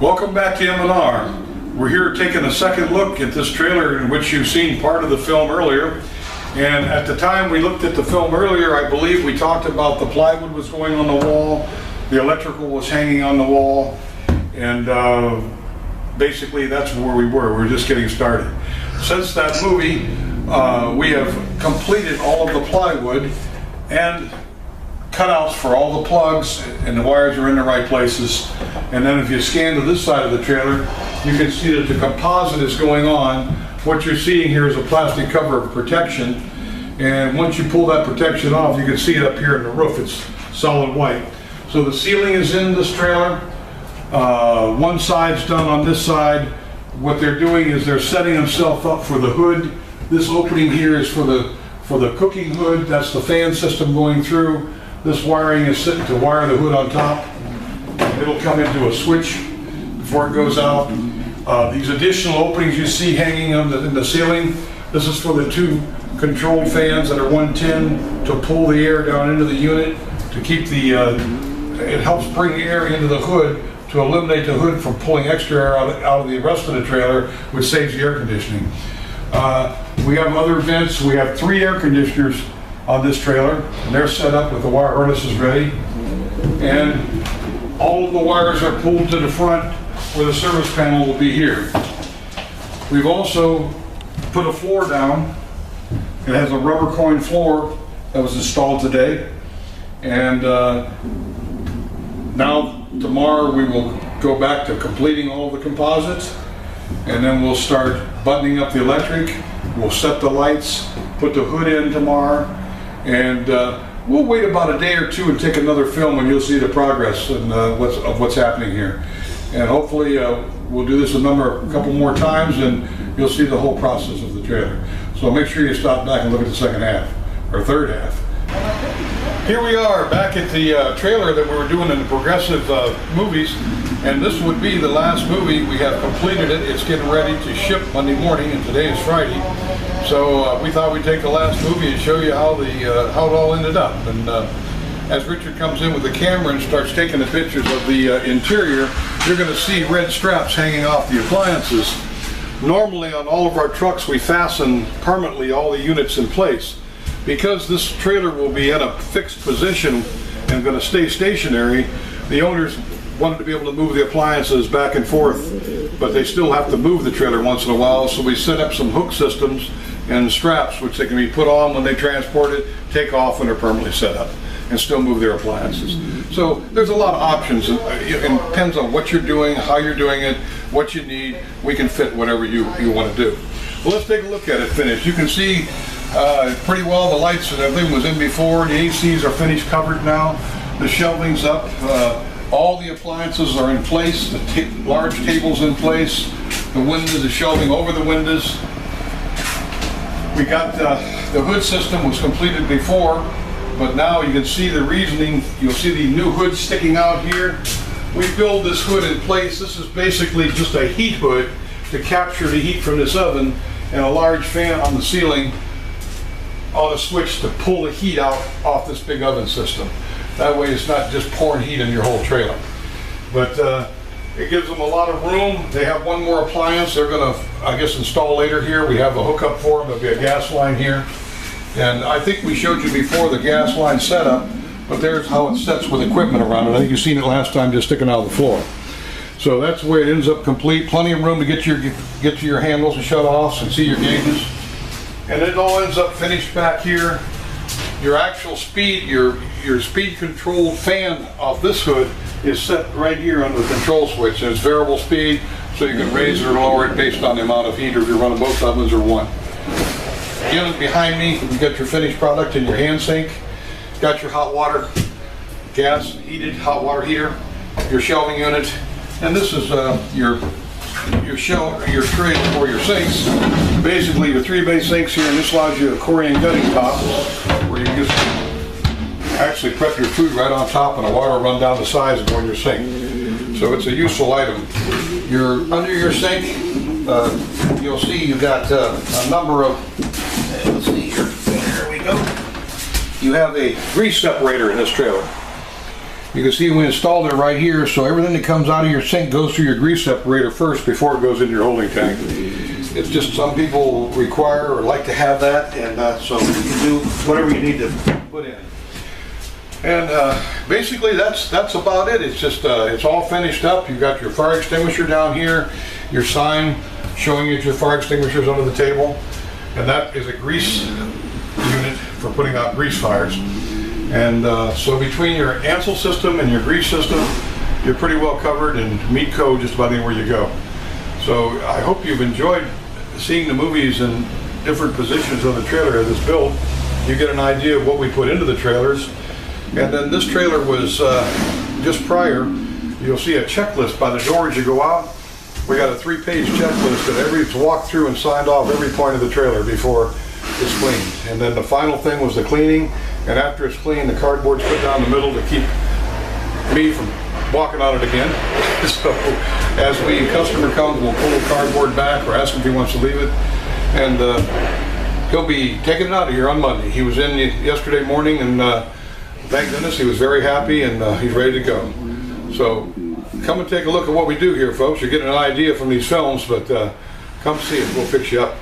Welcome back to M&R. We're here taking a second look at this trailer in which you've seen part of the film earlier. And at the time we looked at the film earlier, I believe we talked about the plywood was going on the wall, the electrical was hanging on the wall, and basically that's where we were. We're just getting started. Since that movie, we have completed all of the plywood and cutouts for all the plugs, and the wires are in the right places. And then if you scan to this side of the trailer, you can see that the composite is going on. What you're seeing here is a plastic cover of protection, and once you pull that protection off, you can see it up here in the roof. It's solid white. So the ceiling is in this trailer. One side's done on this side. What they're doing is they're setting themselves up for the hood. This opening here is for the cooking hood. That's the fan system going through. This wiring is sitting to wire the hood on top. It'll come into a switch before it goes out. These additional openings you see hanging in the ceiling, this is for the two controlled fans that are 110 to pull the air down into the unit, to keep it helps bring air into the hood to eliminate the hood from pulling extra air out of the rest of the trailer, which saves the air conditioning. We have other vents. We have 3 air conditioners on this trailer, and they're set up with the wire harnesses ready. And all of the wires are pulled to the front where the service panel will be here. We've also put a floor down. It has a rubber coin floor that was installed today. And now tomorrow we will go back to completing all the composites, and then we'll start buttoning up the electric. We'll set the lights, put the hood in tomorrow, and we'll wait about a day or two and take another film, and you'll see the progress and what's happening here. And hopefully we'll do this a couple more times, and you'll see the whole process of the trailer. So make sure you stop back and look at the second half, or third half. Here we are back at the trailer that we were doing in the Progressive movies, and this would be the last movie. We have completed it. It's getting ready to ship Monday morning, and today is Friday. So we thought we'd take the last movie and show you how it all ended up. And as Richard comes in with the camera and starts taking the pictures of the interior, you're going to see red straps hanging off the appliances. Normally on all of our trucks we fasten permanently all the units in place. Because this trailer will be in a fixed position and going to stay stationary, the owners wanted to be able to move the appliances back and forth, but they still have to move the trailer once in a while, so we set up some hook systems and straps which they can be put on when they transport it, take off when they're permanently set up, and still move their appliances. So there's a lot of options. It depends on what you're doing, how you're doing it, what you need. We can fit whatever you want to do. Well, let's take a look at it finished. You can see pretty well the lights and everything was in before. The ACs are finished covered now. The shelving's up. All the appliances are in place. The large table's in place. The windows, the shelving over the windows. We got the hood system was completed before, but now you can see the reasoning. You'll see the new hood sticking out here. We build this hood in place. This is basically just a heat hood to capture the heat from this oven, and a large fan on the ceiling on a switch to pull the heat out off this big oven system. That way it's not just pouring heat in your whole trailer. But it gives them a lot of room. They have one more appliance they're gonna, I guess, install later here. We have a hookup for them. There'll be a gas line here. And I think we showed you before the gas line setup, but there's how it sets with equipment around it. I think you've seen it last time just sticking out of the floor. So that's the way it ends up complete. Plenty of room to get to your handles and shut offs and see your gauges. And it all ends up finished back here. Your actual speed, your speed control fan off this hood is set right here under the control switch. And it's variable speed, so you can raise it or lower it based on the amount of heat, or if you're running both ovens or one. Again, behind me, you got your finished product in your hand sink. Got your hot water, gas heated hot water heater, your shelving unit, and this is your tray for your sinks. Basically your 3-bay sinks here, and this allows you a Corian cutting top where you can just actually prep your food right on top and the water will run down the sides and go in your sink. So it's a useful item. Under your sink, you'll see you've got a number of, let's see here, there we go. You have a grease separator in this trailer. You can see we installed it right here, so everything that comes out of your sink goes through your grease separator first before it goes into your holding tank. It's just some people require or like to have that, and so you can do whatever you need to put in. And basically that's about it. It's just it's all finished up. You've got your fire extinguisher down here, your sign showing you your fire extinguishers under the table, and that is a grease unit for putting out grease fires. And so between your Ansel system and your grease system, you're pretty well covered and meet code just about anywhere you go. So I hope you've enjoyed seeing the movies in different positions of the trailer of this build. You get an idea of what we put into the trailers. And then this trailer was just prior. You'll see a checklist by the door as you go out. We got a 3-page checklist that everybody's walked through and signed off every point of the trailer before it's cleaned. And then the final thing was the cleaning. And after it's cleaned, the cardboard's put down the middle to keep me from walking on it again. So as customer comes, we'll pull the cardboard back or ask him if he wants to leave it. And he'll be taking it out of here on Monday. He was in yesterday morning, and thank goodness he was very happy, and he's ready to go. So come and take a look at what we do here, folks. You're getting an idea from these films, but come see it. We'll fix you up.